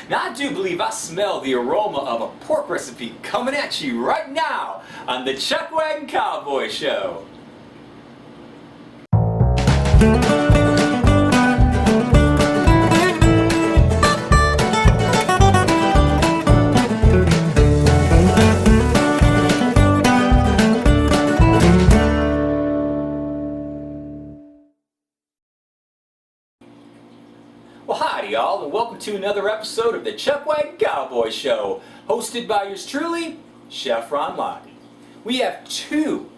Now I do believe I smell the aroma of a pork recipe coming at you right now on the Chuckwagon Cowboy Show. Well, howdy y'all, and welcome to another episode of the Chuckwagon Cowboy Show, hosted by yours truly, Chef Ron Locke. We have two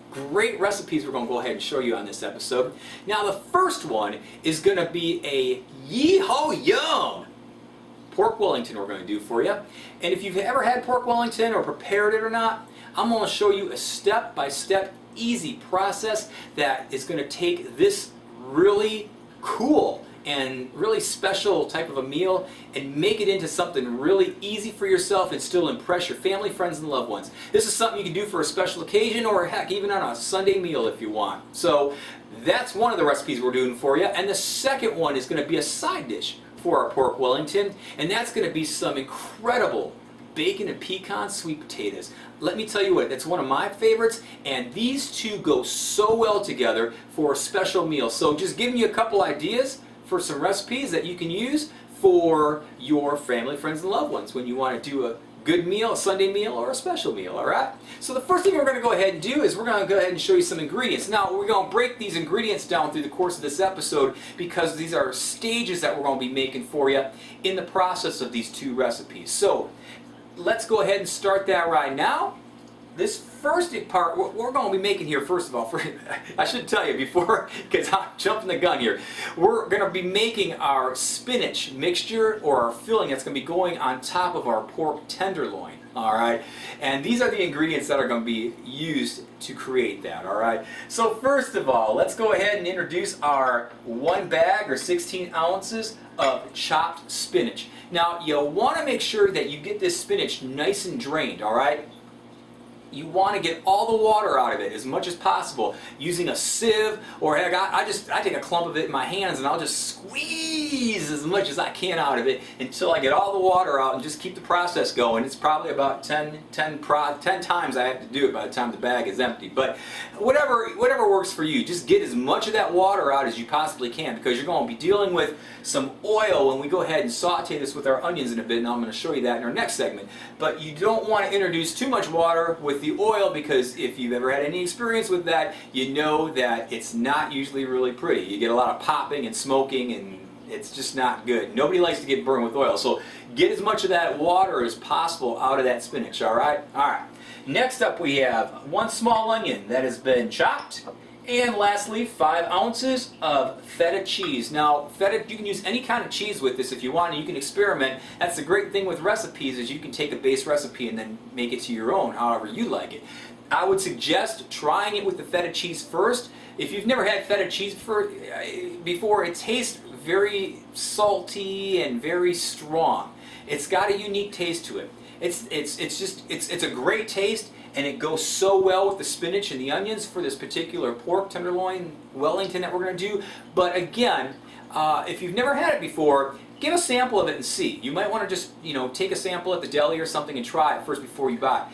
great recipes we're going to go ahead and show you on this episode. Now the first one is going to be a YEE HAW YUM Pork Wellington we're going to do for you. And if you've ever had Pork Wellington or prepared it or not, I'm going to show you a step-by-step easy process that is going to take this really cool and really special type of a meal and make it into something really easy for yourself and still impress your family, friends, and loved ones. This is something you can do for a special occasion or heck, even on a Sunday meal if you want. So that's one of the recipes we're doing for you. And the second one is going to be a side dish for our Pork Wellington, and that's going to be some incredible bacon and pecan sweet potatoes. Let me tell you what, it's one of my favorites, and these two go so well together for a special meal. So just giving you a couple ideas for some recipes that you can use for your family, friends, and loved ones when you want to do a good meal, a Sunday meal, or a special meal, alright? So the first thing we're going to go ahead and do is we're going to go ahead and show you some ingredients. Now, we're going to break these ingredients down through the course of this episode because these are stages that we're going to be making for you in the process of these two recipes. So let's go ahead and start that right now. This first part, what we're going to be making here, first of all, I should tell you before, because I'm jumping the gun here, we're going to be making our spinach mixture or our filling that's going to be going on top of our pork tenderloin. Alright, and these are the ingredients that are going to be used to create that. Alright, so first of all, let's go ahead and introduce our one bag or 16 ounces of chopped spinach. Now, you'll want to make sure that you get this spinach nice and drained. Alright, you want to get all the water out of it as much as possible using a sieve, or heck, I take a clump of it in my hands and I'll just squeeze as much as I can out of it until I get all the water out and just keep the process going. It's probably about 10 times I have to do it by the time the bag is empty. But whatever works for you, just get as much of that water out as you possibly can, because you're going to be dealing with some oil when we go ahead and saute this with our onions in a bit, and I'm going to show you that in our next segment. But you don't want to introduce too much water with the oil, because if you've ever had any experience with that, you know that it's not usually really pretty. You get a lot of popping and smoking, and it's just not good. Nobody likes to get burned with oil, so get as much of that water as possible out of that spinach. Alright? Alright. Next up we have one small onion that has been chopped, and lastly 5 ounces of feta cheese. Now feta, you can use any kind of cheese with this if you want, and you can experiment. That's the great thing with recipes, is you can take a base recipe and then make it to your own however you like it. I would suggest trying it with the feta cheese first. If you've never had feta cheese before, it tastes very salty and very strong. It's got a unique taste to it. It's a great taste, and it goes so well with the spinach and the onions for this particular pork tenderloin Wellington that we're going to do. But again, if you've never had it before, give a sample of it and see. You might want to just, take a sample at the deli or something and try it first before you buy.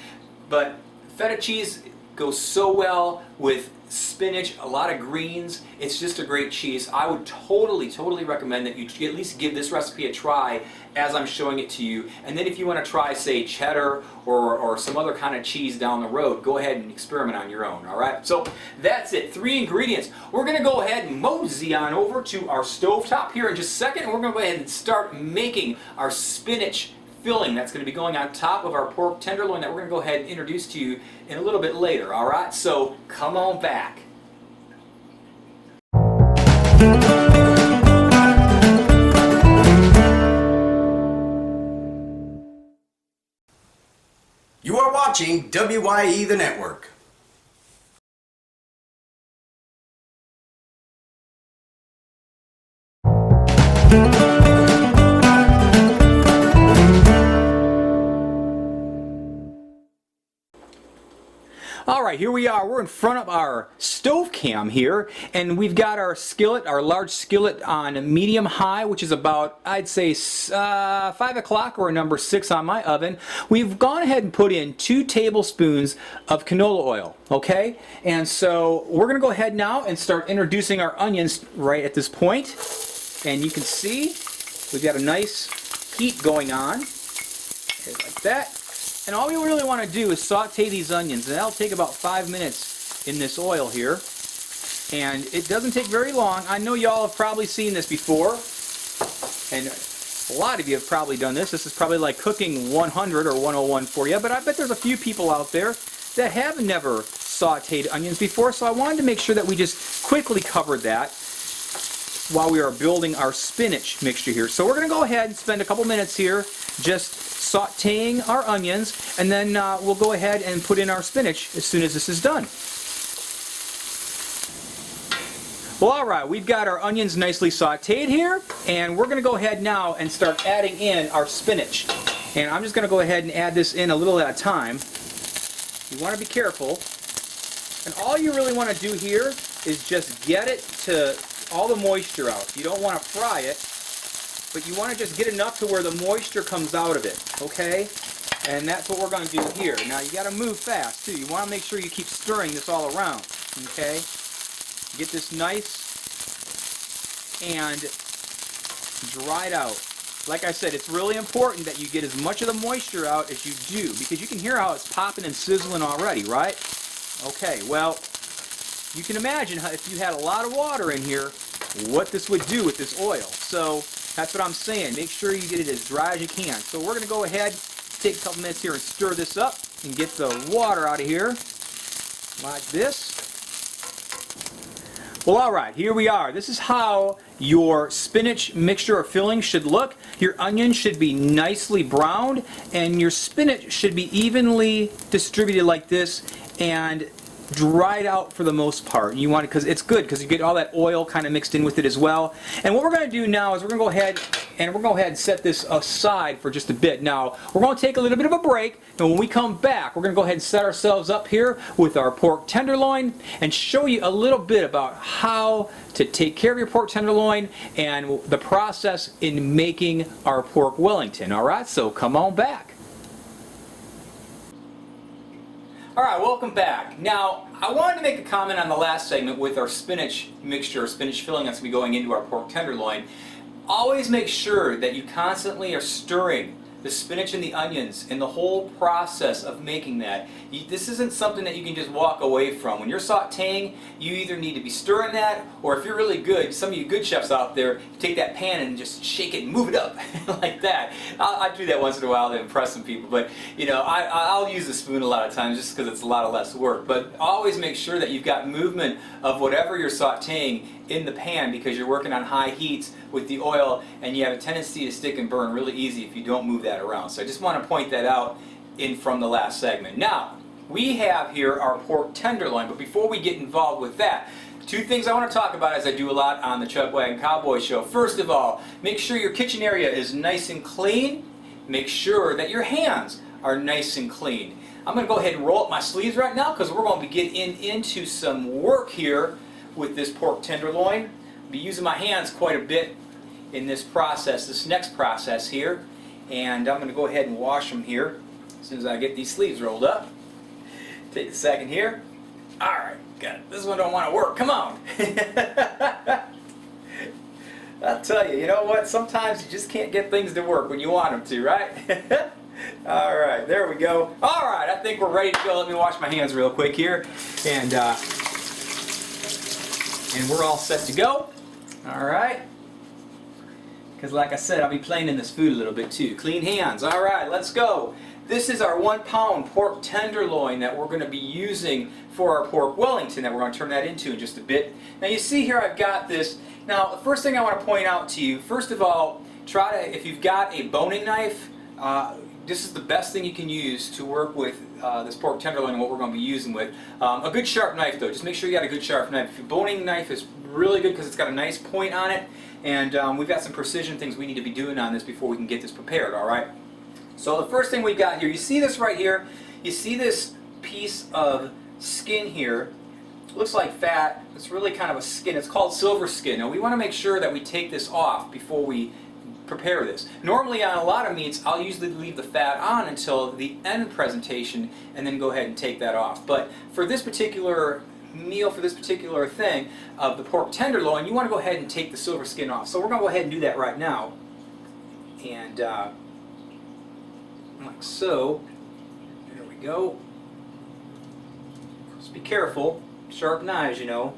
But feta cheese goes so well with spinach, a lot of greens. It's just a great cheese. I would totally recommend that you at least give this recipe a try as I'm showing it to you. And then if you want to try, say, cheddar or some other kind of cheese down the road, go ahead and experiment on your own. Alright, so that's it. 3 ingredients. We're going to go ahead and mosey on over to our stovetop here in just a second, and we're going to go ahead and start making our spinach filling that's going to be going on top of our pork tenderloin that we're going to go ahead and introduce to you in a little bit later. Alright, so come on back. You are watching WYE the Network. All right, here we are. We're in front of our stove cam here, and we've got our skillet, our large skillet on medium high, which is about, I'd say, 5 o'clock or a number 6 on my oven. We've gone ahead and put in 2 tablespoons of canola oil, okay? And so we're going to go ahead now and start introducing our onions right at this point. And you can see we've got a nice heat going on, like that. And all we really want to do is saute these onions, and that'll take about 5 minutes in this oil here. And it doesn't take very long. I know y'all have probably seen this before, and a lot of you have probably done this. This is probably like cooking 100 or 101 for you, but I bet there's a few people out there that have never sauteed onions before, so I wanted to make sure that we just quickly covered that while we are building our spinach mixture here. So we're going to go ahead and spend a couple minutes here just sauteing our onions, and then we'll go ahead and put in our spinach as soon as this is done. Well, alright, we've got our onions nicely sauteed here, and we're going to go ahead now and start adding in our spinach. And I'm just going to go ahead and add this in a little at a time. You want to be careful. And all you really want to do here is just get it to all the moisture out. You don't want to fry it, but you want to just get enough to where the moisture comes out of it, okay? And that's what we're going to do here. Now you got to move fast too. You want to make sure you keep stirring this all around, okay? Get this nice and dried out. Like I said, it's really important that you get as much of the moisture out as you do, because you can hear how it's popping and sizzling already, right? Okay, well, you can imagine how, if you had a lot of water in here, what this would do with this oil. So that's what I'm saying. Make sure you get it as dry as you can. So we're going to go ahead, take a couple minutes here and stir this up and get the water out of here like this. Well, alright, here we are. This is how your spinach mixture or filling should look. Your onions should be nicely browned, and your spinach should be evenly distributed like this and dried out for the most part. You want it because it's good because you get all that oil kind of mixed in with it as well. And what we're going to do now is we're going to go ahead and set this aside for just a bit. Now we're going to take a little bit of a break, and when we come back we're going to go ahead and set ourselves up here with our pork tenderloin and show you a little bit about how to take care of your pork tenderloin and the process in making our pork Wellington. Alright, so come on back. Alright, welcome back. Now, I wanted to make a comment on the last segment with our spinach mixture, or spinach filling that's going to be going into our pork tenderloin. Always make sure that you constantly are stirring the spinach and the onions in the whole process of making that. This isn't something that you can just walk away from. When you're sauteing, you either need to be stirring that, or if you're really good, some of you good chefs out there, take that pan and just shake it and move it up like that. I do that once in a while to impress some people, but you know, I'll use the spoon a lot of times just because it's a lot of less work. But always make sure that you've got movement of whatever you're sauteing in the pan, because you're working on high heats with the oil, and you have a tendency to stick and burn really easy if you don't move that around. So I just want to point that out from the last segment. Now, we have here our pork tenderloin, but before we get involved with that, 2 things I want to talk about, as I do a lot on the Chuckwagon Cowboy Show. First of all, make sure your kitchen area is nice and clean. Make sure that your hands are nice and clean. I'm going to go ahead and roll up my sleeves right now because we're going to be getting into some work here with this pork tenderloin. I'll be using my hands quite a bit in this process, this next process here, and I'm going to go ahead and wash them here as soon as I get these sleeves rolled up. Take a second here. Alright, got it. This one don't want to work. Come on! I'll tell you, you know what? Sometimes you just can't get things to work when you want them to, right? Alright, there we go. Alright, I think we're ready to go. Let me wash my hands real quick here. And we're all set to go. Alright. Because like I said, I'll be playing in this food a little bit too. Clean hands. Alright, let's go. This is our 1 pound pork tenderloin that we're going to be using for our pork Wellington that we're going to turn that into in just a bit. Now you see here I've got this. Now the first thing I want to point out to you, first of all, try to, if you've got a boning knife, this is the best thing you can use to work with this pork tenderloin and what we're going to be using with. A good sharp knife though, just make sure you got a good sharp knife. Your boning knife is really good because it's got a nice point on it, and we've got some precision things we need to be doing on this before we can get this prepared, alright? So the first thing we've got here, you see this right here, you see this piece of skin here looks like fat. It's really kind of a skin. It's called silver skin. Now we want to make sure that we take this off before we prepare this. Normally on a lot of meats, I'll usually leave the fat on until the end presentation and then go ahead and take that off. But for this particular meal, for this particular thing of the pork tenderloin, you want to go ahead and take the silver skin off. So we're going to go ahead and do that right now. And like so. There we go. Just be careful. Sharp knives, you know.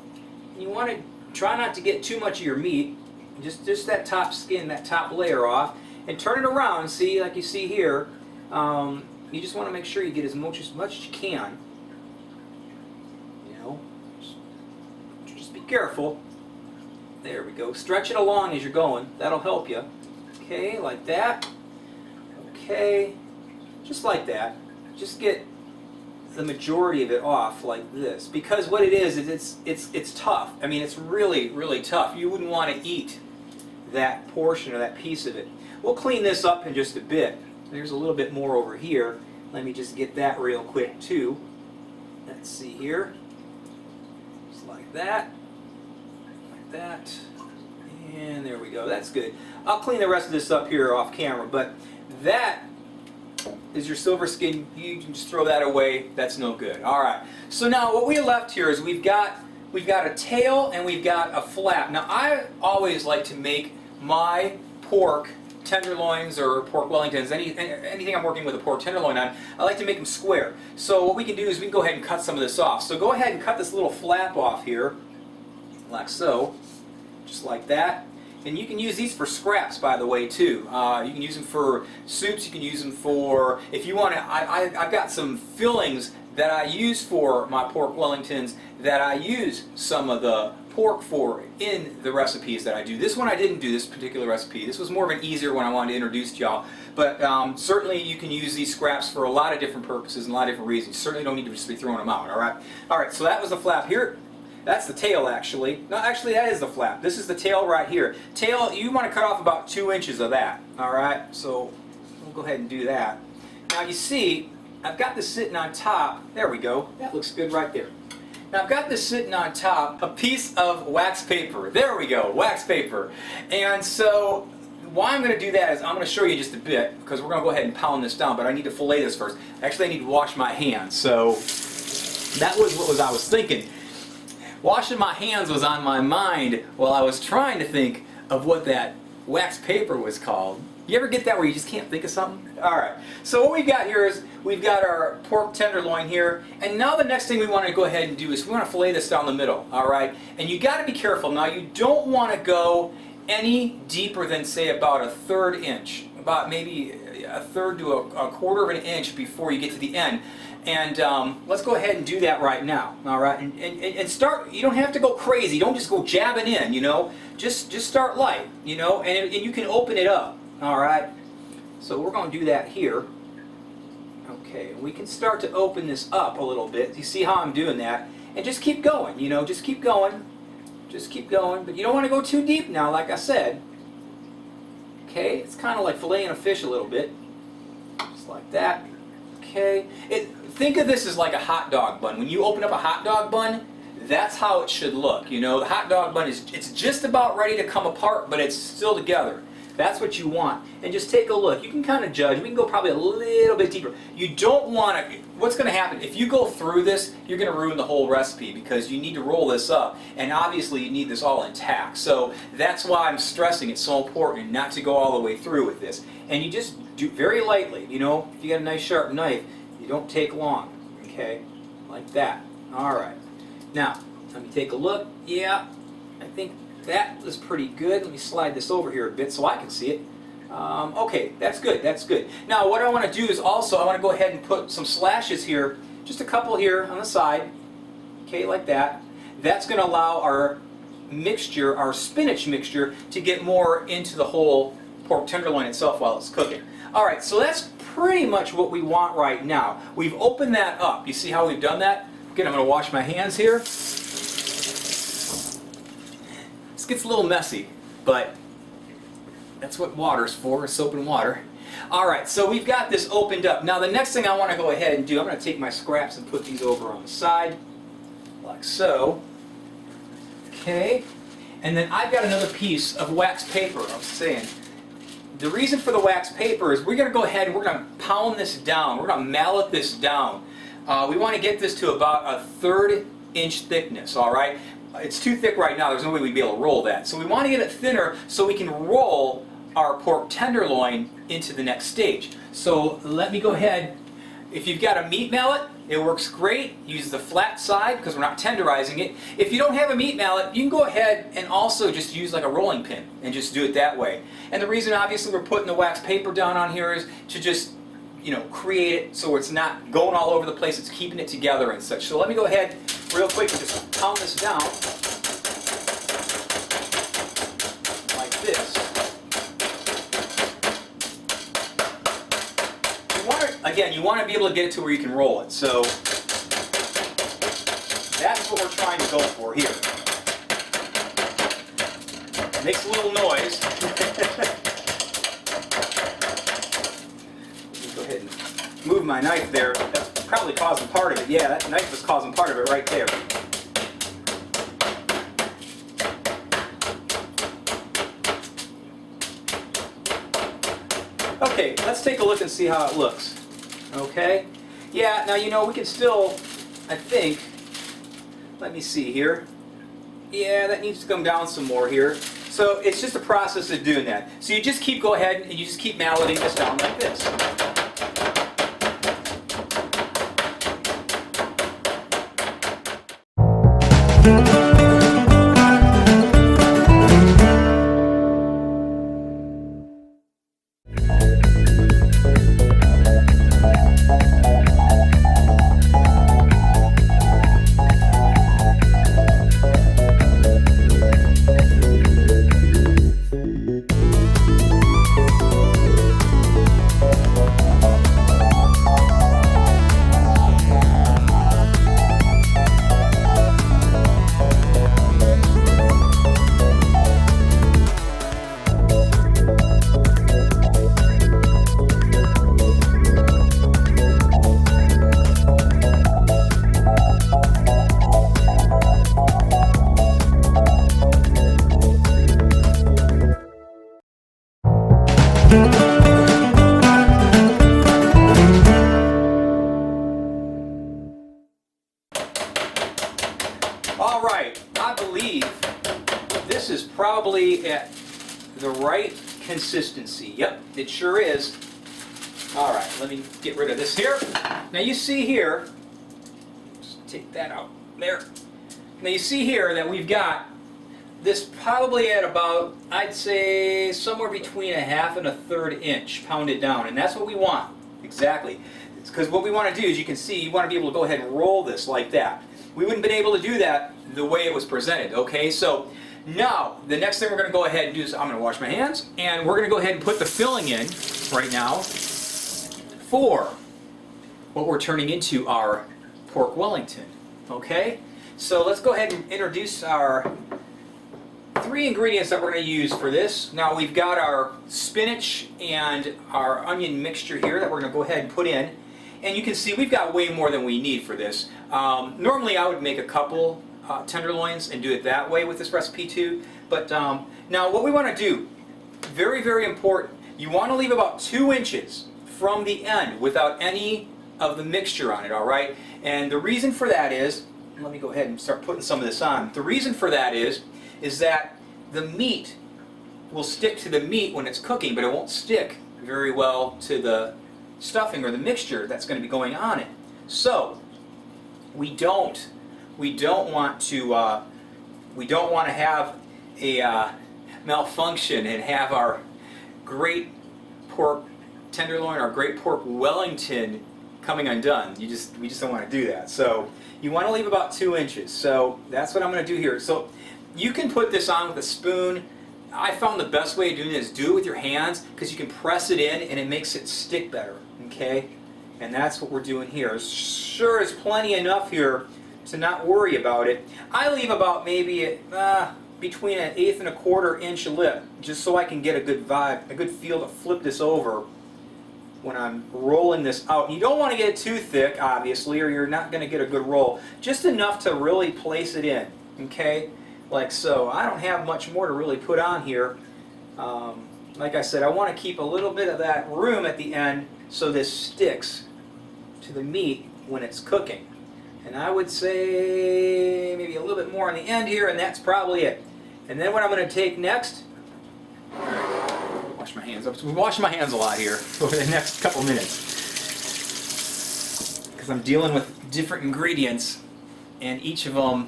You want to try not to get too much of your meat. Just that top skin, that top layer off, and turn it around. See, like you see here, you just want to make sure you get as much as you can. You know, just be careful. There we go. Stretch it along as you're going. That'll help you. Okay, like that. Okay, just like that. Just get the majority of it off like this, because what it is it's tough. I mean, it's really tough. You wouldn't want to eat that portion or that piece of it. We'll clean this up in just a bit. There's a little bit more over here. Let me just get that real quick too. Let's see here. Just like that. Like that. And there we go. That's good. I'll clean the rest of this up here off camera, but that is your silver skin. You can just throw that away. That's no good. All right. So now what we left here is we've got a tail and we've got a flap. Now I always like to make my pork tenderloins or pork Wellingtons, anything I'm working with a pork tenderloin on, I like to make them square. So what we can do is we can go ahead and cut some of this off. So go ahead and cut this little flap off here, like so, just like that. And you can use these for scraps, by the way, too. You can use them for soups. You can use them for, if you want to, I've got some fillings that I use for my pork Wellingtons that I use some of the pork for in the recipes that I do. This one I didn't do, this particular recipe. This was more of an easier one I wanted to introduce to y'all. But certainly you can use these scraps for a lot of different purposes and a lot of different reasons. You certainly don't need to just be throwing them out, all right? All right, so that was the flap here. That's the tail, actually. No, actually, that is the flap. This is the tail right here. Tail, you want to cut off about 2 inches of that. All right, so we'll go ahead and do that. Now, you see, I've got this sitting on top. There we go. That looks good right there. Now, I've got this sitting on top, a piece of wax paper. There we go, wax paper. And so, why I'm going to do that is I'm going to show you just a bit, because we're going to go ahead and pound this down, but I need to fillet this first. Actually, I need to wash my hands. So, that was what I was thinking. Washing my hands was on my mind while I was trying to think of what that wax paper was called. You ever get that where you just can't think of something? Alright, so what we've got here is we've got our pork tenderloin here, and now the next thing we want to go ahead and do is we want to fillet this down the middle, alright? And you got to be careful. Now you don't want to go any deeper than, say, about 1/3 inch, about maybe 1/3 to a 1/4 of an inch before you get to the end. And let's go ahead and do that right now, all right? And start. You don't have to go crazy. Don't just go jabbing in, you know. Just start light, you know, and you can open it up, all right? So we're going to do that here. Okay, we can start to open this up a little bit. You see how I'm doing that? And just keep going, you know. Just keep going. Just keep going. But you don't want to go too deep now, like I said. Okay, it's kind of like filleting a fish a little bit, just like that. Okay, think of this as like a hot dog bun. When you open up a hot dog bun, that's how it should look. You know, the hot dog bun it's just about ready to come apart, but it's still together. That's what you want. And just take a look. You can kind of judge. We can go probably a little bit deeper. You don't want to. What's going to happen if you go through this? You're going to ruin the whole recipe because you need to roll this up, and obviously you need this all intact. So that's why I'm stressing it's so important not to go all the way through with this. And you just do very lightly. You know, if you got a nice sharp knife, you don't take long. Okay, like that. All right. Now let me take a look. Yeah, I think that was pretty good. Let me slide this over here a bit so I can see it. Okay, that's good, that's good. Now what I want to do is also, I want to go ahead and put some slashes here, just a couple here on the side, okay, like that. That's going to allow our mixture, our spinach mixture, to get more into the whole pork tenderloin itself while it's cooking. Alright, so that's pretty much what we want right now. We've opened that up. You see how we've done that? Again, I'm going to wash my hands here. This gets a little messy, but That's what water's for, soap and water. Alright, so we've got this opened up. Now the next thing I want to go ahead and do, I'm going to take my scraps and put these over on the side, like so. Okay, and then I've got another piece of wax paper. I was saying, the reason for the wax paper is we're going to go ahead and we're going to pound this down. We're going to mallet this down. We want to get this to about a 1/3 inch thickness, alright? It's too thick right now, there's no way we'd be able to roll that. So we want to get it thinner so we can roll our pork tenderloin into the next stage. So let me go ahead. If you've got a meat mallet, it works great. Use the flat side because we're not tenderizing it. If you don't have a meat mallet, you can go ahead and also just use like a rolling pin and just do it that way. And the reason obviously we're putting the wax paper down on here is to just, you know, create it so it's not going all over the place, it's keeping it together and such. So let me go ahead real quick and just pound this down like this. Again, you want to be able to get it to where you can roll it. So that's what we're trying to go for here. It makes a little noise. Let me go ahead and move my knife there. That's probably causing part of it. Yeah, that knife was causing part of it right there. Okay, let's take a look and see how it looks. Okay, yeah, now you know we can still, I think, let me see here. Yeah, that needs to come down some more here. So it's just a process of doing that. So you just go ahead and you just keep malleting this down like this. Alright, I believe this is probably at the right consistency. Yep, it sure is. Alright, let me get rid of this here. Now you see here, just take that out there. Now you see here that we've got this probably at about, I'd say, somewhere between 1/2 and 1/3 inch pounded down, and that's what we want. Exactly. Because what we want to do, as you can see, you want to be able to go ahead and roll this like that. We wouldn't have been able to do that the way it was presented, okay? So now, the next thing we're going to go ahead and do is I'm going to wash my hands, and we're going to go ahead and put the filling in right now for what we're turning into our Pork Wellington, okay? So let's go ahead and introduce our 3 ingredients that we're going to use for this. Now we've got our spinach and our onion mixture here that we're going to go ahead and put in. And you can see we've got way more than we need for this. Normally I would make a couple tenderloins and do it that way with this recipe too. But now what we want to do, very, very important, you want to leave about 2 inches from the end without any of the mixture on it, alright? And the reason for that is, let me go ahead and start putting some of this on. The reason for that is that the meat will stick to the meat when it's cooking, but it won't stick very well to the stuffing or the mixture that's going to be going on it. So we don't want to have a malfunction and have our great pork tenderloin, our great pork Wellington coming undone. We just don't want to do that. So you want to leave about 2 inches. So that's what I'm going to do here. So you can put this on with a spoon. I found the best way of doing this is do it with your hands, because you can press it in and it makes it stick better, okay? And that's what we're doing here. Sure is plenty enough here to not worry about it. I leave about maybe between an 1/8 and a 1/4 inch lip, just so I can get a good vibe, a good feel to flip this over when I'm rolling this out. You don't want to get it too thick, obviously, or you're not going to get a good roll. Just enough to really place it in, okay? Like so. I don't have much more to really put on here. Like I said, I want to keep a little bit of that room at the end so this sticks to the meat when it's cooking. And I would say maybe a little bit more on the end here, and that's probably it. And then what I'm going to take next, wash my hands up. We're washing my hands a lot here over the next couple minutes because I'm dealing with different ingredients, and each of them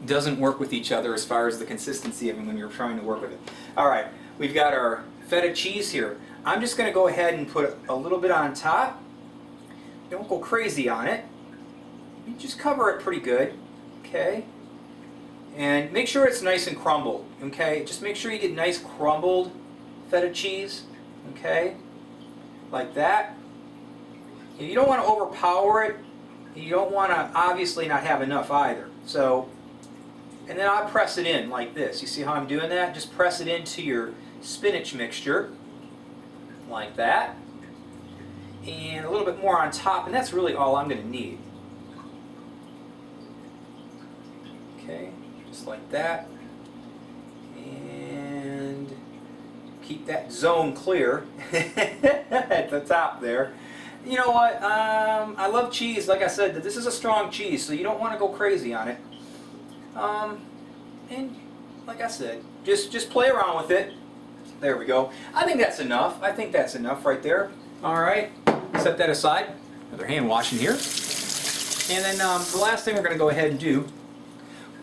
doesn't work with each other as far as the consistency of them when you're trying to work with it. All right, we've got our feta cheese here. I'm just going to go ahead and put a little bit on top. Don't go crazy on it. You just cover it pretty good, okay? And make sure it's nice and crumbled, okay? Just make sure you get nice crumbled feta cheese, okay? Like that. You don't want to overpower it. You don't want to obviously not have enough either. So, and then I'll press it in like this. You see how I'm doing that? Just press it into your spinach mixture, like that. And a little bit more on top, and that's really all I'm going to need. Okay, just like that. And keep that zone clear at the top there. You know what? I love cheese. Like I said, this is a strong cheese, so you don't want to go crazy on it. And like I said, just play around with it. There we go. I think that's enough. I think that's enough right there. All right, set that aside. Another hand washing here. And then the last thing we're going to go ahead and do,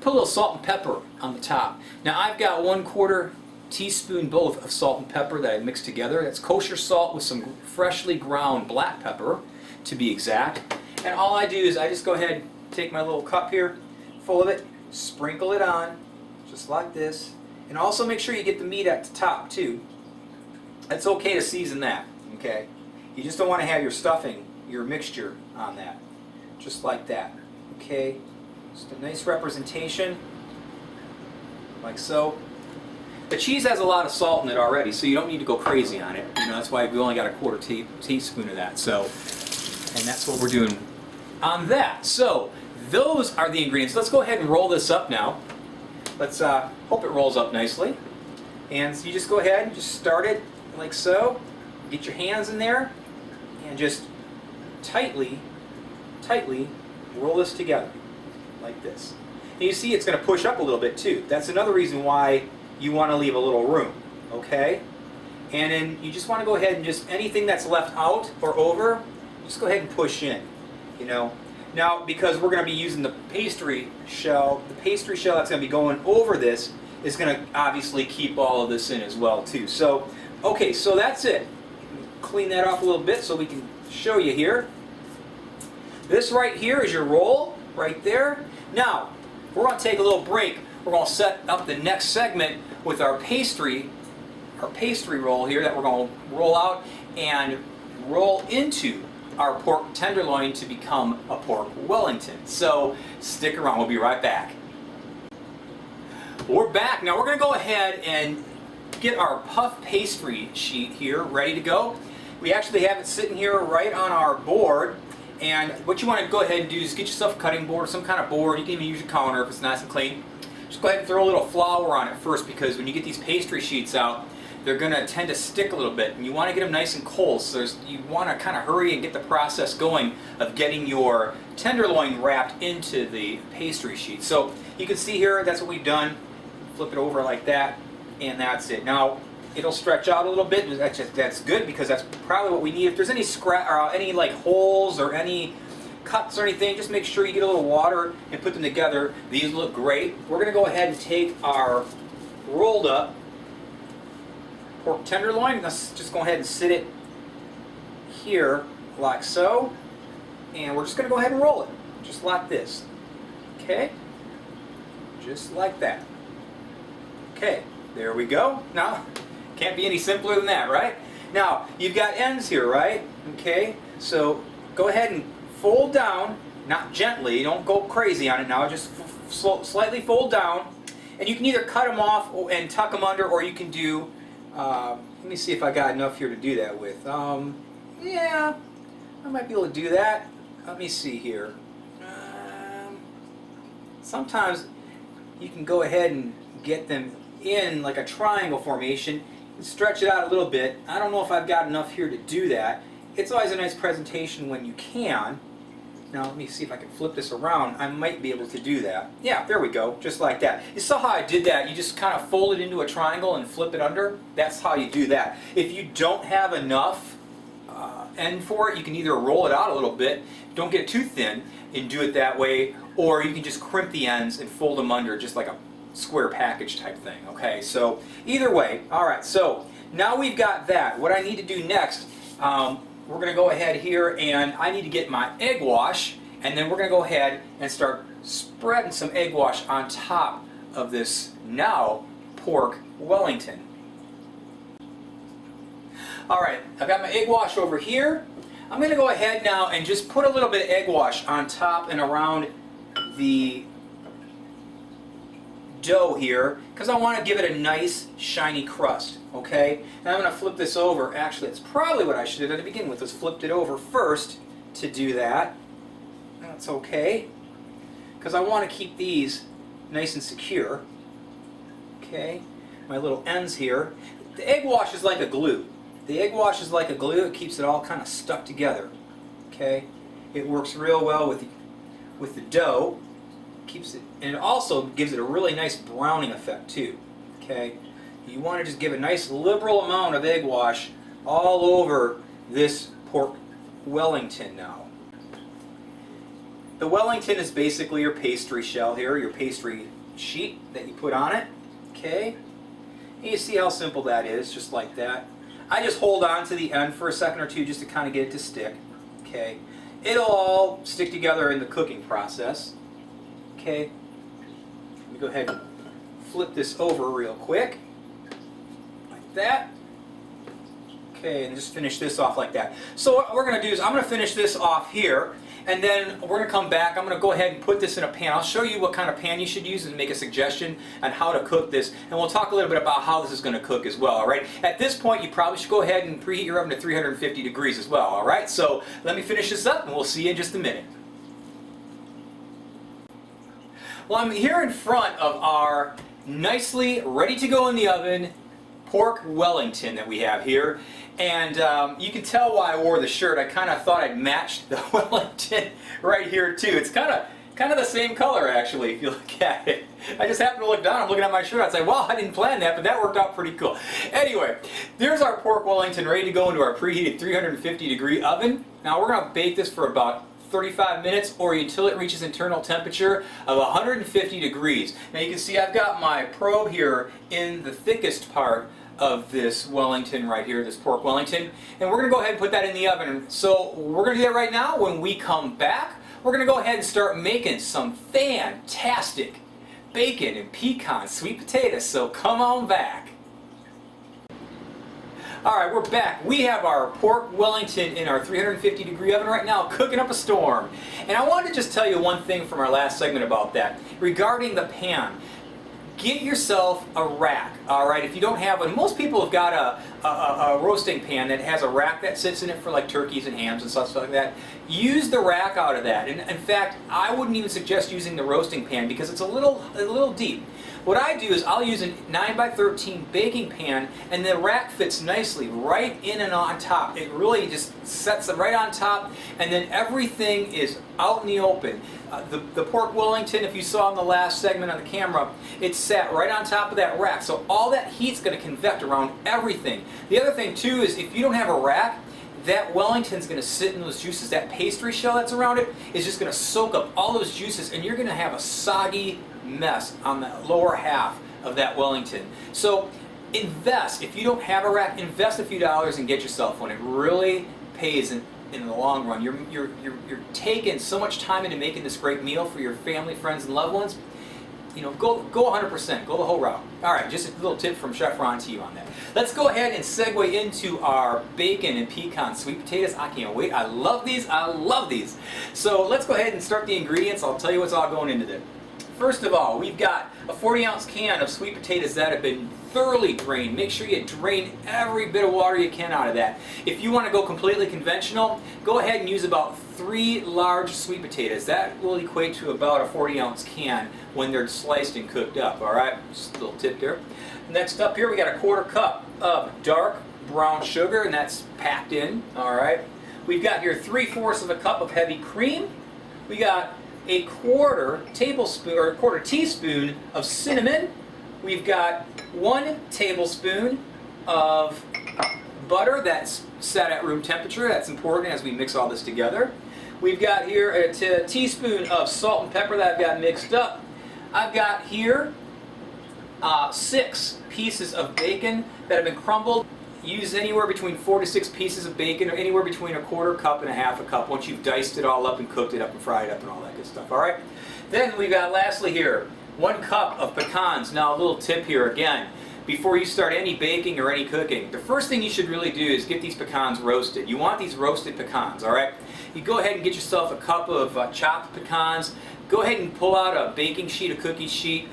put a little salt and pepper on the top. Now I've got 1/4 teaspoon both of salt and pepper that I mixed together. That's kosher salt with some freshly ground black pepper, to be exact. And all I do is I just go ahead, take my little cup here, full of it, sprinkle it on, just like this. And also make sure you get the meat at the top too. It's okay to season that, okay? You just don't want to have your stuffing, your mixture on that. Just like that, okay? Just a nice representation, like so. The cheese has a lot of salt in it already, so you don't need to go crazy on it. You know, that's why we only got a 1/4 teaspoon of that. So, and that's what we're doing on that. So, those are the ingredients. Let's go ahead and roll this up now. Let's hope it rolls up nicely. And so you just go ahead and just start it like so. Get your hands in there and just tightly roll this together like this. And you see it's going to push up a little bit too. That's another reason why you want to leave a little room, okay? And then you just want to go ahead and just anything that's left out or over, just go ahead and push in, you know. Now, because we're going to be using the pastry shell that's going to be going over this is going to obviously keep all of this in as well too. So, okay, so that's it. Clean that off a little bit so we can show you here. This right here is your roll, right there. Now, we're going to take a little break. We're going to set up the next segment with our pastry roll here that we're going to roll out and roll into our pork tenderloin to become a pork Wellington. So stick around, we'll be right back. We're back. Now we're going to go ahead and get our puff pastry sheet here ready to go. We actually have it sitting here right on our board. And what you want to go ahead and do is get yourself a cutting board, some kind of board. You can even use your counter if it's nice and clean. Just go ahead and throw a little flour on it first, because when you get these pastry sheets out, they're going to tend to stick a little bit, and you want to get them nice and cold. So you want to kind of hurry and get the process going of getting your tenderloin wrapped into the pastry sheet. So you can see here, that's what we've done. Flip it over like that, and that's it. Now it'll stretch out a little bit. That's good, because that's probably what we need. If there's any any like holes or any cuts or anything, just make sure you get a little water and put them together. These look great. We're going to go ahead and take our rolled up pork tenderloin. Let's just go ahead and sit it here like so, and we're just going to go ahead and roll it just like this. Okay, just like that. Okay, there we go. Now, can't be any simpler than that, right? Now, you've got ends here, right? Okay, so go ahead and fold down, not gently, don't go crazy on it now, just slightly fold down, And you can either cut them off and tuck them under, or you can do, let me see if I got enough here to do that with. Yeah, I might be able to do that. Let me see here. Sometimes you can go ahead and get them in like a triangle formation and stretch it out a little bit. I don't know if I've got enough here to do that. It's always a nice presentation when you can. Now let me see if I can flip this around. I might be able to do that. Yeah, there we go, just like that. You saw how I did that? You just kind of fold it into a triangle and flip it under. That's how you do that. If you don't have enough end for it, you can either roll it out a little bit, don't get it too thin, and do it that way, or you can just crimp the ends and fold them under just like a square package type thing. Okay, so either way. Alright, so now we've got that. What I need to do next, we're going to go ahead here and I need to get my egg wash, and then we're going to go ahead and start spreading some egg wash on top of this now Pork Wellington. Alright, I've got my egg wash over here. I'm going to go ahead now and just put a little bit of egg wash on top and around the dough here, because I want to give it a nice shiny crust. Okay, and I'm going to flip this over. Actually, it's probably what I should have done to begin with, was flipped it over first to do that. That's okay, because I want to keep these nice and secure. Okay, my little ends here. The egg wash is like a glue. The egg wash is like a glue. It keeps it all kind of stuck together. Okay, it works real well with the dough. Keeps it, and it also gives it a really nice browning effect too. Okay, you want to just give a nice liberal amount of egg wash all over this Pork Wellington now. The Wellington is basically your pastry shell here, your pastry sheet that you put on it. Okay, and you see how simple that is, just like that. I just hold on to the end for a second or two just to kind of get it to stick. Okay, it'll all stick together in the cooking process. Okay, let me go ahead and flip this over real quick, like that. Okay, and just finish this off like that. So what we're going to do is I'm going to finish this off here, and then we're going to come back. I'm going to go ahead and put this in a pan. I'll show you what kind of pan you should use and make a suggestion on how to cook this, and we'll talk a little bit about how this is going to cook as well. All right. At this point, you probably should go ahead and preheat your oven to 350 degrees as well. All right. So let me finish this up, and we'll see you in just a minute. Well, I'm here in front of our nicely ready to go in the oven Pork Wellington that we have here, and you can tell why I wore the shirt. I kind of thought I'd match the Wellington right here too. It's kind of the same color actually if you look at it. I just happened to look down, I'm looking at my shirt, I'd say, well, I didn't plan that, but that worked out pretty cool. Anyway, there's our Pork Wellington ready to go into our preheated 350 degree oven. Now we're going to bake this for about 35 minutes or until it reaches internal temperature of 150 degrees. Now you can see I've got my probe here in the thickest part of this Wellington right here, this Pork Wellington, and we're going to go ahead and put that in the oven. So we're going to do that right now. When we come back, we're going to go ahead and start making some fantastic bacon and pecan sweet potatoes, so come on back. Alright, we're back. We have our Pork Wellington in our 350 degree oven right now, cooking up a storm. And I wanted to just tell you one thing from our last segment about that. Regarding the pan, get yourself a rack. Alright, if you don't have one, most people have got a roasting pan that has a rack that sits in it for like turkeys and hams and stuff like that. Use the rack out of that. And in fact, I wouldn't even suggest using the roasting pan because it's a little deep. What I do is I'll use a 9x13 baking pan, and the rack fits nicely right in and on top. It really just sets it right on top, and then everything is out in the open. The Pork Wellington, if you saw in the last segment on the camera, it sat right on top of that rack. So all that heat's going to convect around everything. The other thing too is if you don't have a rack, that Wellington's going to sit in those juices. That pastry shell that's around it is just going to soak up all those juices, and you're going to have a soggy mess on the lower half of that Wellington. So invest. If you don't have a rack, invest a few dollars and get yourself one. It really pays in the long run. You're taking so much time into making this great meal for your family, friends, and loved ones. You know, go 100%, go the whole route. All right, just a little tip from Chef Ron to you on that. Let's go ahead and segue into our bacon and pecan sweet potatoes. I can't wait. I love these. I love these. So let's go ahead and start the ingredients. I'll tell you what's all going into them. First of all, we've got a 40-ounce can of sweet potatoes that have been thoroughly drained. Make sure you drain every bit of water you can out of that. If you want to go completely conventional, go ahead and use about 3 large sweet potatoes. That will equate to about a 40-ounce can when they're sliced and cooked up, all right? Just a little tip there. Next up here, we got a 1/4 cup of dark brown sugar, and that's packed in, all right? We've got here 3/4 of a cup of heavy cream. We got a 1/4 tablespoon or a 1/4 teaspoon of cinnamon. We've got 1 tablespoon of butter that's set at room temperature. That's important as we mix all this together. We've got here a teaspoon of salt and pepper that I've got mixed up. I've got here 6 pieces of bacon that have been crumbled. Use anywhere between 4 to 6 pieces of bacon, or anywhere between a 1/4 cup and a 1/2 cup once you've diced it all up and cooked it up and fried it up and all that good stuff, all right? Then we've got lastly here 1 cup of pecans. Now a little tip here again, before you start any baking or any cooking, the first thing you should really do is get these pecans roasted. You want these roasted pecans, all right? You go ahead and get yourself a cup of chopped pecans. Go ahead and pull out a baking sheet, a cookie sheet.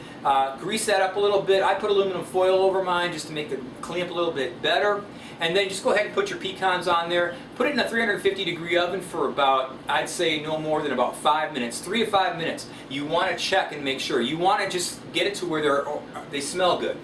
Grease that up a little bit. I put aluminum foil over mine just to make the clean up a little bit better. And then just go ahead and put your pecans on there. Put it in a 350-degree oven for about, I'd say no more than about 5 minutes, 3 to 5 minutes. You want to check and make sure. You want to just get it to where they smell good,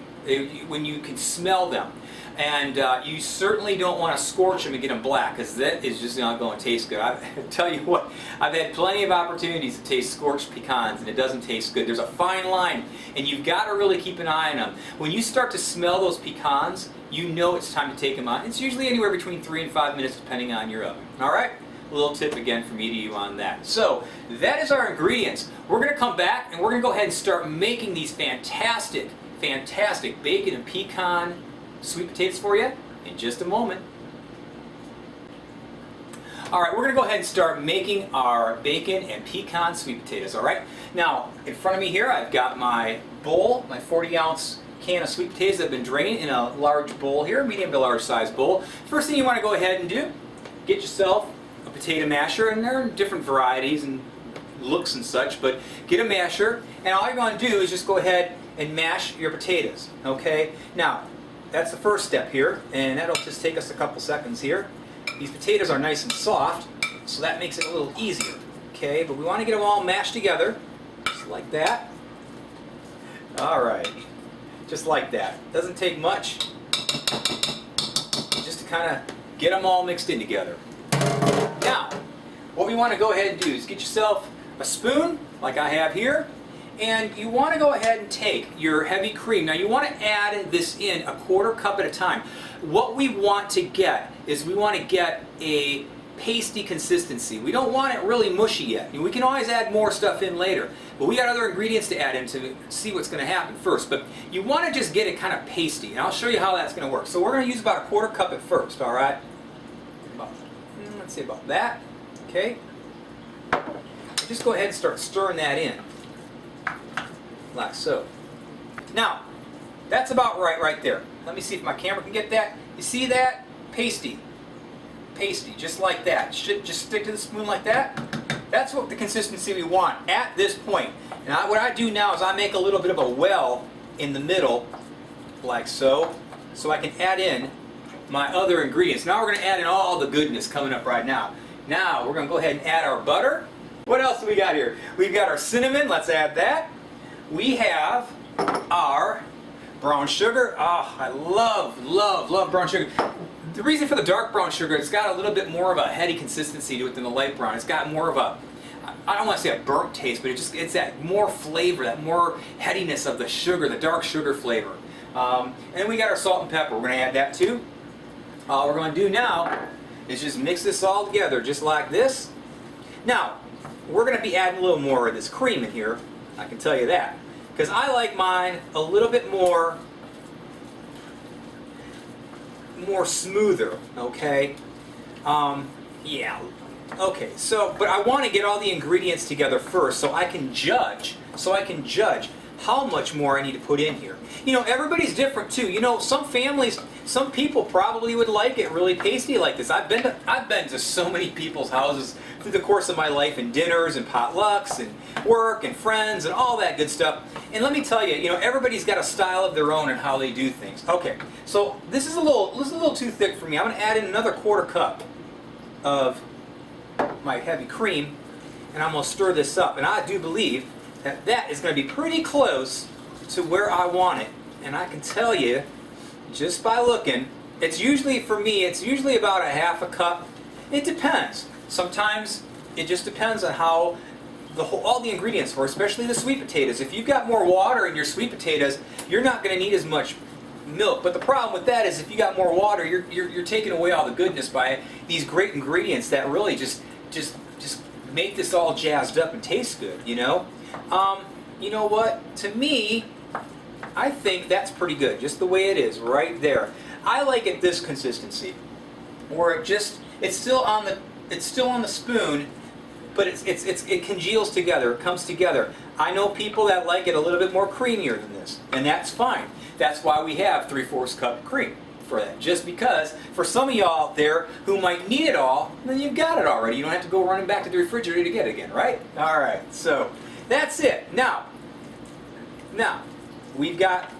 when you can smell them. And you certainly don't want to scorch them and get them black, because that is just not going to taste good. I tell you what, I've had plenty of opportunities to taste scorched pecans, and it doesn't taste good. There's a fine line, and you've got to really keep an eye on them. When you start to smell those pecans, you know it's time to take them out. It's usually anywhere between 3 and 5 minutes, depending on your oven. All right? A little tip again from me to you on that. So that is our ingredients. We're going to come back, and we're going to go ahead and start making these fantastic, fantastic bacon and pecan sweet potatoes for you in just a moment. All right, we're going to go ahead and start making our bacon and pecan sweet potatoes, all right? Now, in front of me here, I've got my bowl, my 40-ounce can of sweet potatoes that have been drained in a large bowl here, medium to large size bowl. First thing you want to go ahead and do, get yourself a potato masher, and there are different varieties and looks and such, but get a masher, and all you're going to do is just go ahead and mash your potatoes, okay? Now, that's the first step here, and that'll just take us a couple seconds here. These potatoes are nice and soft, so that makes it a little easier, okay? But we want to get them all mashed together, just like that. All right, just like that. Doesn't take much, just to kind of get them all mixed in together. Now, what we want to go ahead and do is get yourself a spoon, like I have here, and you want to go ahead and take your heavy cream. Now you want to add this in a 1/4 cup at a time. What we want to get is we want to get a pasty consistency. We don't want it really mushy yet. We can always add more stuff in later, but we got other ingredients to add in to see what's going to happen first. But you want to just get it kind of pasty, and I'll show you how that's going to work. So we're going to use about a 1/4 cup at first, all right? Let's say about that, okay? Just go ahead and start stirring that in, like so. Now, that's about right there. Let me see if my camera can get that. You see that? Pasty. Pasty, just like that. Just stick to the spoon like that. That's what the consistency we want at this point. And what I do now is I make a little bit of a well in the middle, like so I can add in my other ingredients. Now we're going to add in all the goodness coming up right now. Now we're going to go ahead and add our butter. What else do we got here? We've got our cinnamon. Let's add that. We have our brown sugar. Oh, I love brown sugar. The reason for the dark brown sugar, it's got a little bit more of a heady consistency to it than the light brown. It's got more of a, I don't want to say a burnt taste, but it's that more flavor, that more headiness of the sugar, the dark sugar flavor. And then we got our salt and pepper. We're going to add that too. All we're going to do now is just mix this all together just like this. Now, we're going to be adding a little more of this cream in here, I can tell you that. Because I like mine a little bit more smoother, okay? Yeah. Okay, so, but I want to get all the ingredients together first so I can judge how much more I need to put in here. You know, everybody's different too. You know, some families some people probably would like it really pasty like this. I've been to so many people's houses through the course of my life, and dinners and potlucks and work and friends and all that good stuff. And let me tell you, everybody's got a style of their own and how they do things. Okay, so this is a little too thick for me. I'm going to add in another 1/4 cup of my heavy cream, and I'm going to stir this up. And I do believe that that is going to be pretty close to where I want it. And I can tell you, just by looking, it's usually, for me, it's usually about a 1/2 cup. It depends. Sometimes it just depends on how all the ingredients for, especially the sweet potatoes. If you've got more water in your sweet potatoes, you're not going to need as much milk. But the problem with that is if you got more water, you're taking away all the goodness by these great ingredients that really just make this all jazzed up and taste good. You know what? To me, I think that's pretty good, just the way it is right there. I like it this consistency, where it's still on the spoon, but it congeals together, it comes together. I know people that like it a little bit more creamier than this, and that's fine. That's why we have 3/4 cup cream for that. Just because for some of y'all out there who might need it all, then you've got it already. You don't have to go running back to the refrigerator to get it again, right? All right, so that's it. Now we've got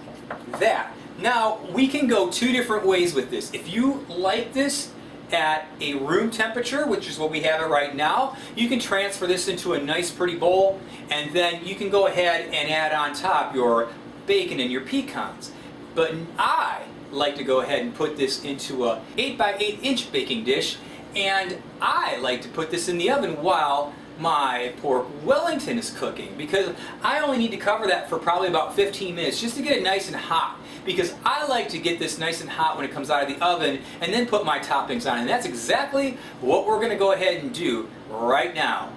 that. Now we can go 2 different ways with this. If you like this at a room temperature, which is what we have it right now, you can transfer this into a nice pretty bowl, and then you can go ahead and add on top your bacon and your pecans. But I like to go ahead and put this into a 8 by 8 inch baking dish, and I like to put this in the oven while my pork Wellington is cooking, because I only need to cover that for probably about 15 minutes just to get it nice and hot, because I like to get this nice and hot when it comes out of the oven and then put my toppings on, and that's exactly what we're going to go ahead and do right now.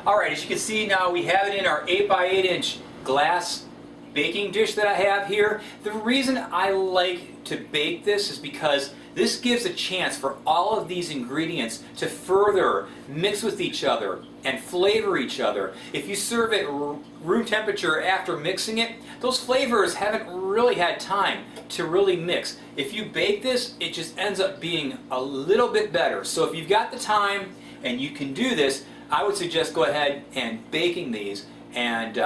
Alright, as you can see now, we have it in our 8 by 8 inch glass baking dish that I have here. The reason I like to bake this is because this gives a chance for all of these ingredients to further mix with each other and flavor each other. If you serve it room temperature after mixing it, those flavors haven't really had time to really mix. If you bake this, it just ends up being a little bit better. So if you've got the time and you can do this, I would suggest go ahead and baking these and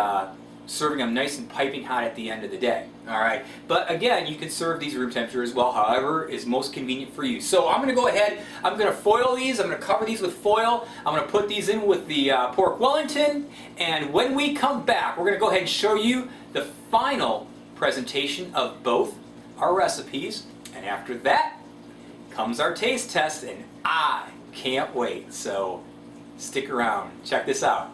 serving them nice and piping hot at the end of the day. Alright, but again, you can serve these room temperature as well, however is most convenient for you. So I'm going to go ahead, I'm going to foil these, I'm going to cover these with foil, I'm going to put these in with the pork Wellington, and when we come back, we're going to go ahead and show you the final presentation of both our recipes, and after that comes our taste test, and I can't wait. So stick around, check this out.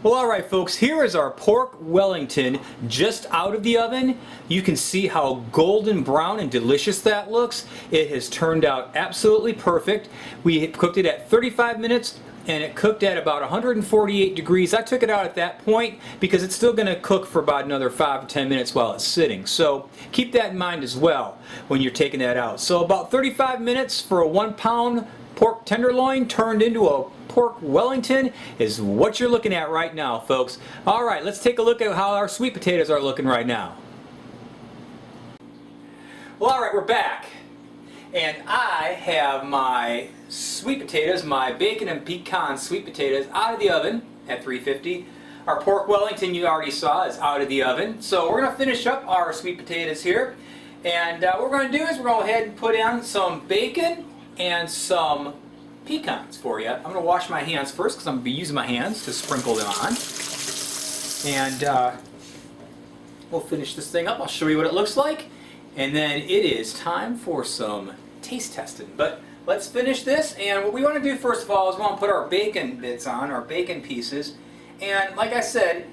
Well, alright folks, here is our pork Wellington just out of the oven. You can see how golden brown and delicious that looks. It has turned out absolutely perfect. We cooked it at 35 minutes and it cooked at about 148 degrees. I took it out at that point because it's still going to cook for about another 5 to 10 minutes while it's sitting. So keep that in mind as well when you're taking that out. So about 35 minutes for a 1 pound pork tenderloin turned into a pork Wellington is what you're looking at right now, folks. Alright, let's take a look at how our sweet potatoes are looking right now. Well, alright, we're back. And I have my sweet potatoes, my bacon and pecan sweet potatoes out of the oven at 350. Our pork Wellington you already saw is out of the oven. So we're going to finish up our sweet potatoes here. And what we're going to do is we're going to go ahead and put in some bacon and some pecans for you. I'm going to wash my hands first because I'm going to be using my hands to sprinkle them on. And we'll finish this thing up. I'll show you what it looks like. And then it is time for some taste testing. But let's finish this. And what we want to do first of all is we want to put our bacon bits on, our bacon pieces. And like I said,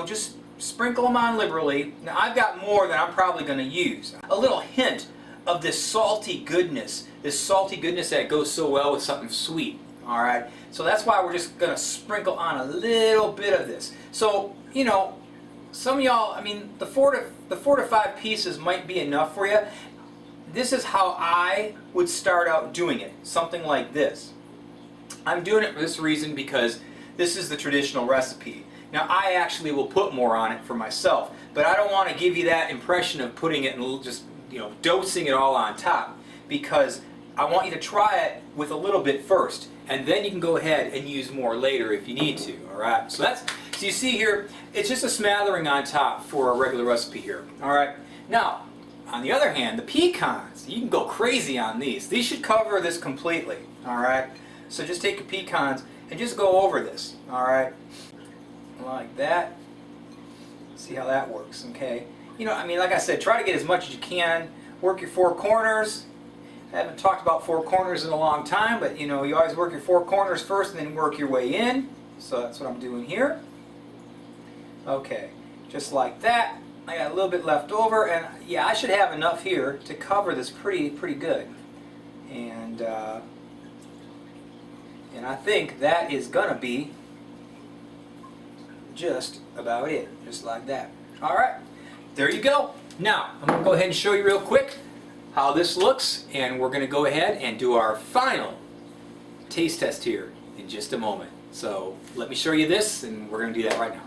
just sprinkle them on liberally. Now I've got more than I'm probably going to use. A little hint of this salty goodness that goes so well with something sweet. Alright, so that's why we're just going to sprinkle on a little bit of this. So, some of y'all, the 4 to 5 pieces might be enough for you. This is how I would start out doing it, something like this. I'm doing it for this reason because this is the traditional recipe. Now I actually will put more on it for myself, but I don't want to give you that impression of putting it and just, you know, dosing it all on top, because I want you to try it with a little bit first, and then you can go ahead and use more later if you need to. All right. So you see here, it's just a smattering on top for a regular recipe here. All right. Now, on the other hand, the pecans, you can go crazy on these. These should cover this completely. All right. So just take your pecans and just go over this. All right. Like that. See how that works. Okay. You know, I mean, like I said, try to get as much as you can. Work your four corners. I haven't talked about four corners in a long time, but you know, you always work your four corners first and then work your way in. So that's what I'm doing here. Okay, just like that. I got a little bit left over, and yeah, I should have enough here to cover this pretty good. And I think that is gonna be just about it, just like that. All right, there you go. Now I'm gonna go ahead and show you real quick how this looks, and we're going to go ahead and do our final taste test here in just a moment. So let me show you this, and we're going to do that right now.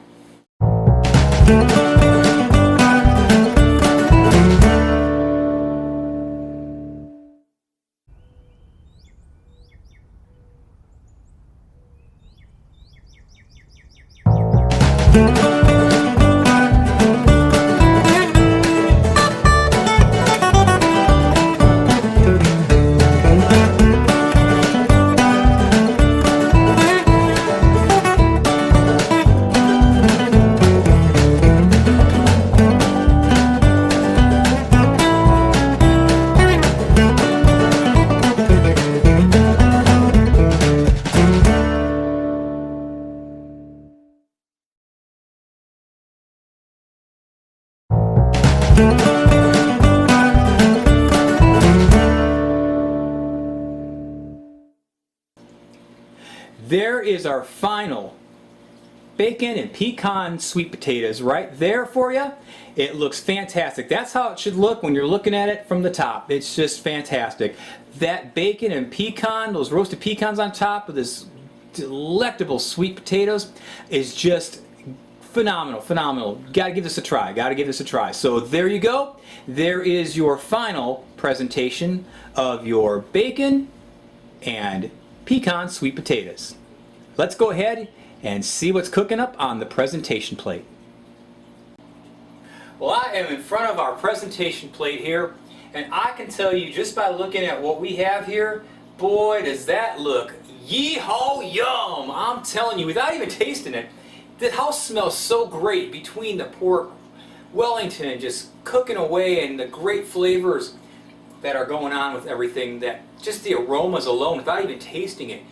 There is our final bacon and pecan sweet potatoes right there for you. It looks fantastic. That's how it should look when you're looking at it from the top. It's just fantastic. That bacon and pecan, those roasted pecans on top of this delectable sweet potatoes is just phenomenal, phenomenal. Got to give this a try. Got to give this a try. So there you go. There is your final presentation of your bacon and pecan sweet potatoes. Let's go ahead and see what's cooking up on the presentation plate. Well, I am in front of our presentation plate here, and I can tell you just by looking at what we have here, boy, does that look yee haw yum! I'm telling you, without even tasting it, the house smells so great between the pork Wellington and just cooking away, and the great flavors that are going on with everything, that just the aromas alone, without even tasting it,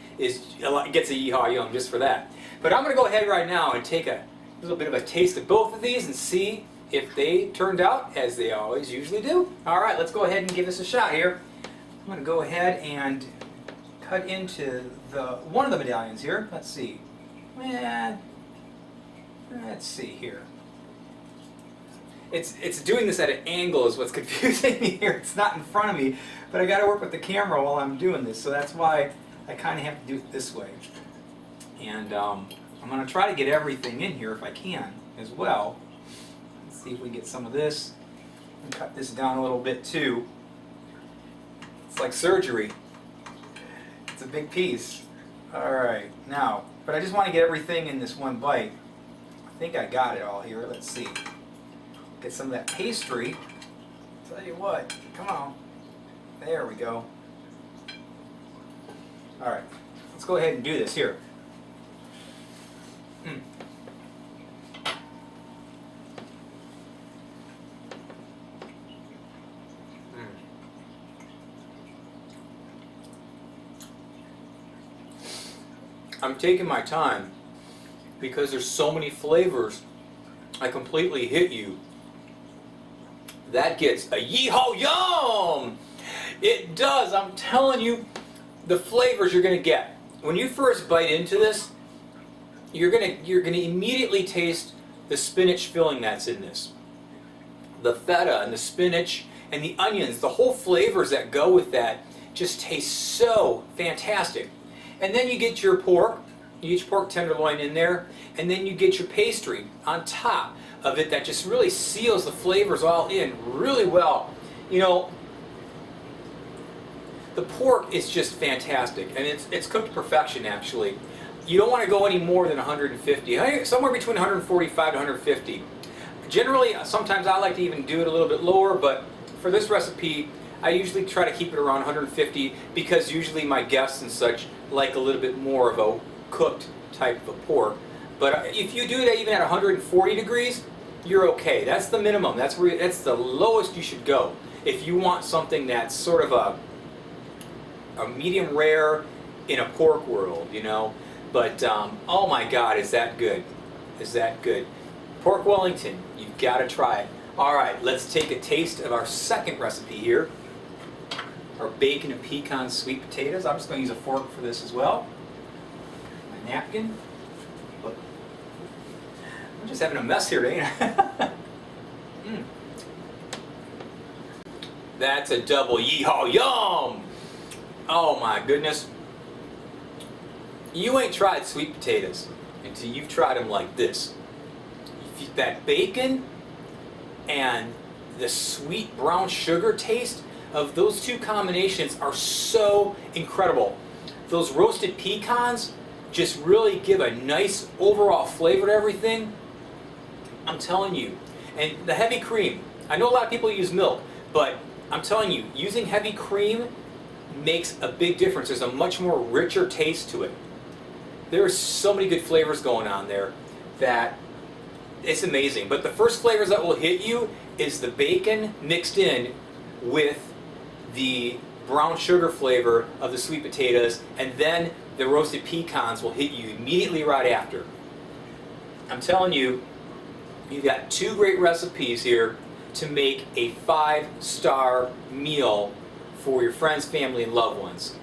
gets a yee haw yum just for that. But I'm going to go ahead right now and take a little bit of a taste of both of these and see if they turned out as they always usually do. Alright, let's go ahead and give this a shot here. I'm going to go ahead and cut into one of the medallions here. Let's see. Let's see here. It's doing this at an angle is what's confusing me here. It's not in front of me, but I got to work with the camera while I'm doing this, so that's why I kind of have to do it this way. And I'm going to try to get everything in here if I can as well. Let's see if we get some of this. And cut this down a little bit too. It's like surgery. It's a big piece. Alright, now, but I just want to get everything in this one bite. I think I got it all here. Let's see. Get some of that pastry. Tell you what, come on. There we go. Alright, let's go ahead and do this here. I'm taking my time because there's so many flavors. I completely hit you. That gets a yee haw yum! It does. I'm telling you, the flavors you're gonna get when you first bite into this, you're gonna immediately taste the spinach filling that's in this. The feta and the spinach and the onions, the whole flavors that go with that just taste so fantastic. And then you get your pork, each pork tenderloin in there, and then you get your pastry on top of it that just really seals the flavors all in really well. You know, the pork is just fantastic, and it's cooked to perfection actually. You don't want to go any more than 150, somewhere between 145 to 150. Generally, sometimes I like to even do it a little bit lower, but for this recipe, I usually try to keep it around 150 because usually my guests and such like a little bit more of a cooked type of pork. But if you do that even at 140 degrees, you're okay. That's the minimum. That's the lowest you should go. If you want something that's sort of a medium rare in a pork world, you know. But oh my God, is that good? Is that good? Pork Wellington, you've got to try it. All right, let's take a taste of our second recipe here. Our bacon and pecan sweet potatoes. I'm just going to use a fork for this as well. My napkin. Look, I'm just having a mess here, ain't I? That's a double YEE HAW YUM! Oh my goodness. You ain't tried sweet potatoes until you've tried them like this. That bacon and the sweet brown sugar taste of those two combinations are so incredible. Those roasted pecans just really give a nice overall flavor to everything. I'm telling you. And the heavy cream. I know a lot of people use milk, but I'm telling you, using heavy cream makes a big difference. There's a much more richer taste to it. There are so many good flavors going on there that it's amazing. But the first flavors that will hit you is the bacon mixed in with the brown sugar flavor of the sweet potatoes, and then the roasted pecans will hit you immediately right after. I'm telling you, you've got two great recipes here to make a 5-star meal for your friends, family, and loved ones.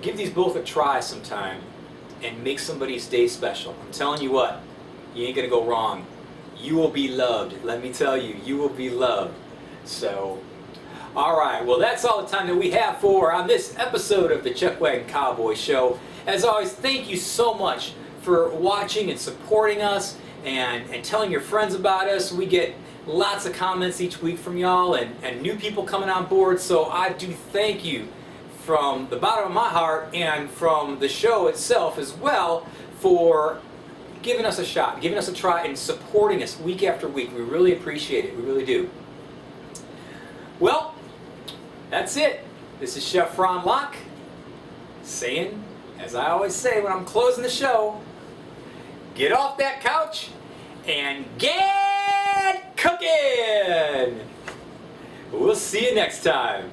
Give these both a try sometime and make somebody's day special. I'm telling you what, you ain't gonna go wrong. You will be loved. Let me tell you, you will be loved. So, alright, well that's all the time that we have for on this episode of the Chuckwagon Cowboy Show. As always, thank you so much for watching and supporting us and telling your friends about us. We get lots of comments each week from y'all and new people coming on board, so I do thank you from the bottom of my heart and from the show itself as well for giving us a shot, giving us a try, and supporting us week after week. We really appreciate it. We really do. Well, that's it. This is Chef Ron Locke saying, as I always say when I'm closing the show, get off that couch and get cooking! We'll see you next time.